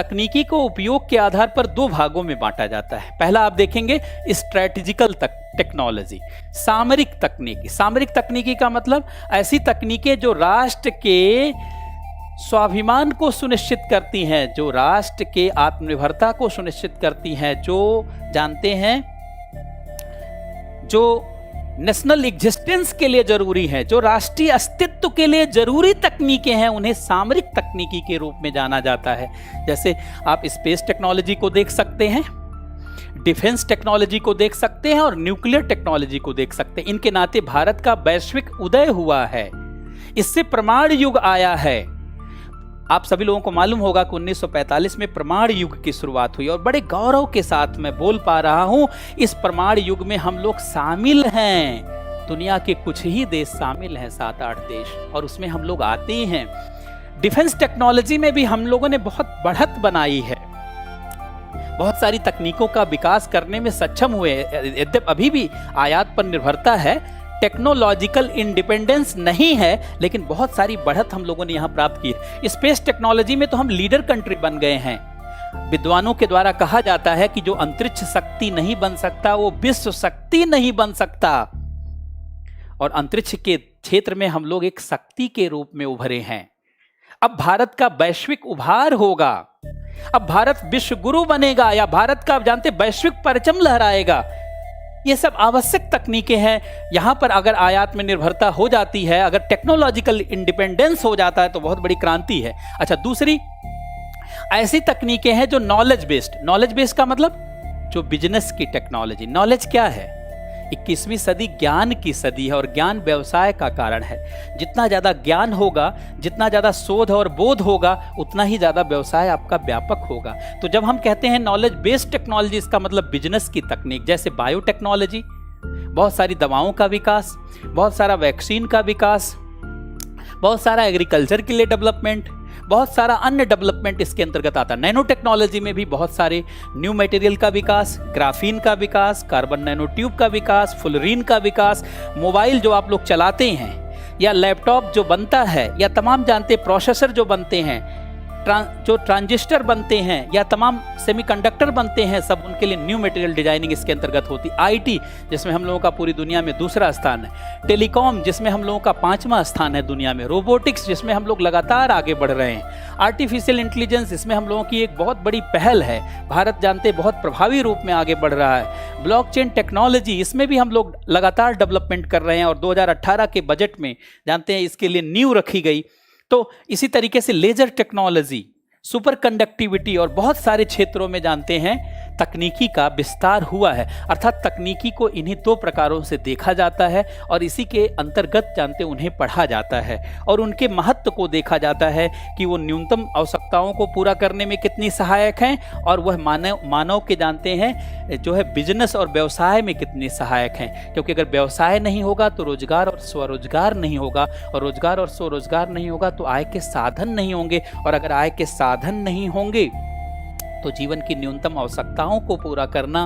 तकनीकी को उपयोग के आधार पर दो भागों में बांटा जाता है। पहला आप देखेंगे स्ट्रेटेजिकल टेक्नोलॉजी, सामरिक तकनीकी। सामरिक तकनीकी का मतलब ऐसी तकनीकें जो राष्ट्र के स्वाभिमान को सुनिश्चित करती हैं, जो राष्ट्र के आत्मनिर्भरता को सुनिश्चित करती हैं, जो जानते हैं जो नेशनल एग्जिस्टेंस के लिए जरूरी है, जो राष्ट्रीय अस्तित्व के लिए जरूरी तकनीकें हैं, उन्हें सामरिक तकनीकी के रूप में जाना जाता है। जैसे आप स्पेस टेक्नोलॉजी को देख सकते हैं, डिफेंस टेक्नोलॉजी को देख सकते हैं और न्यूक्लियर टेक्नोलॉजी को देख सकते हैं। इनके नाते भारत का वैश्विक उदय हुआ है, इससे परमाणु युग आया है। आप सभी लोगों को मालूम होगा कि 1945 में परमाणु युग की शुरुआत हुई और बड़े गौरव के साथ मैं बोल पा रहा हूं, इस परमाणु युग में हम लोग शामिल हैं। दुनिया के कुछ ही देश शामिल हैं, 7-8 देश, और उसमें हम लोग आते हैं। डिफेंस टेक्नोलॉजी में भी हम लोगों ने बहुत बढ़त बनाई है, बहुत सारी तकनीकों का विकास करने में सक्षम हुए। यद्यपि अभी भी आयात पर निर्भरता है, टेक्नोलॉजिकल इंडिपेंडेंस नहीं है, लेकिन बहुत सारी बढ़त हम लोगों ने यहां प्राप्त की है। स्पेस टेक्नोलॉजी में तो हम लीडर कंट्री बन गए हैं। विद्वानों के द्वारा कहा जाता है कि जो अंतरिक्ष शक्ति नहीं बन सकता वो विश्व शक्ति नहीं बन सकता, और अंतरिक्ष के क्षेत्र में हम लोग एक शक्ति के रूप में उभरे हैं। अब भारत का वैश्विक उभार होगा, अब भारत विश्व गुरु बनेगा, या भारत का आप जानते वैश्विक परचम लहराएगा। ये सब आवश्यक तकनीकें हैं। यहां पर अगर आयात में निर्भरता हो जाती है, अगर टेक्नोलॉजिकल इंडिपेंडेंस हो जाता है, तो बहुत बड़ी क्रांति है। अच्छा, दूसरी ऐसी तकनीकें हैं जो नॉलेज बेस्ड। नॉलेज बेस्ड का मतलब जो बिजनेस की टेक्नोलॉजी। नॉलेज क्या है? 21वीं सदी ज्ञान की सदी है और ज्ञान व्यवसाय का कारण है। जितना ज्यादा ज्ञान होगा, जितना ज्यादा शोध और बोध होगा, उतना ही ज्यादा व्यवसाय आपका व्यापक होगा। तो जब हम कहते हैं नॉलेज बेस्ड टेक्नोलॉजी, इसका मतलब बिजनेस की तकनीक, जैसे बायोटेक्नोलॉजी, बहुत सारी दवाओं का विकास, बहुत सारा वैक्सीन का विकास, बहुत सारा एग्रीकल्चर के लिए डेवलपमेंट, बहुत सारा अन्य डेवलपमेंट इसके अंतर्गत आता है। नैनो टेक्नोलॉजी में भी बहुत सारे न्यू मटेरियल का विकास, ग्राफीन का विकास, कार्बन नैनो ट्यूब का विकास, फुलरीन का विकास, मोबाइल जो आप लोग चलाते हैं, या लैपटॉप जो बनता है, या तमाम जानते प्रोसेसर जो बनते हैं, जो ट्रांजिस्टर बनते हैं, या तमाम सेमीकंडक्टर बनते हैं, सब उनके लिए न्यू मटेरियल डिजाइनिंग इसके अंतर्गत होती है। आईटी, जिसमें हम लोगों का पूरी दुनिया में दूसरा स्थान है। टेलीकॉम, जिसमें हम लोगों का 5वां स्थान है दुनिया में। रोबोटिक्स, जिसमें हम लोग लगातार आगे बढ़ रहे हैं। आर्टिफिशियल इंटेलिजेंस, इसमें हम लोगों की एक बहुत बड़ी पहल है। भारत जानते बहुत प्रभावी रूप में आगे बढ़ रहा है। ब्लॉकचेन टेक्नोलॉजी, इसमें भी हम लोग लगातार डेवलपमेंट कर रहे हैं और 2018 के बजट में जानते हैं इसके लिए नींव रखी गई। तो इसी तरीके से लेजर टेक्नोलॉजी, सुपर कंडक्टिविटी और बहुत सारे क्षेत्रों में जानते हैं तकनीकी का विस्तार हुआ है। अर्थात तकनीकी को इन्हीं दो प्रकारों से देखा जाता है और इसी के अंतर्गत जानते उन्हें पढ़ा जाता है और उनके महत्व को देखा जाता है कि वो न्यूनतम आवश्यकताओं को पूरा करने में कितनी सहायक हैं और वह मानव के जानते हैं जो है बिजनेस और व्यवसाय में कितनी सहायक हैं। क्योंकि अगर व्यवसाय नहीं होगा तो रोजगार और स्वरोजगार नहीं होगा, और रोजगार और स्वरोजगार नहीं होगा तो आय के साधन नहीं होंगे, और अगर आय के साधन नहीं होंगे तो जीवन की न्यूनतम आवश्यकताओं को पूरा करना,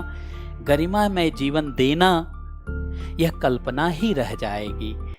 गरिमामय जीवन देना, यह कल्पना ही रह जाएगी।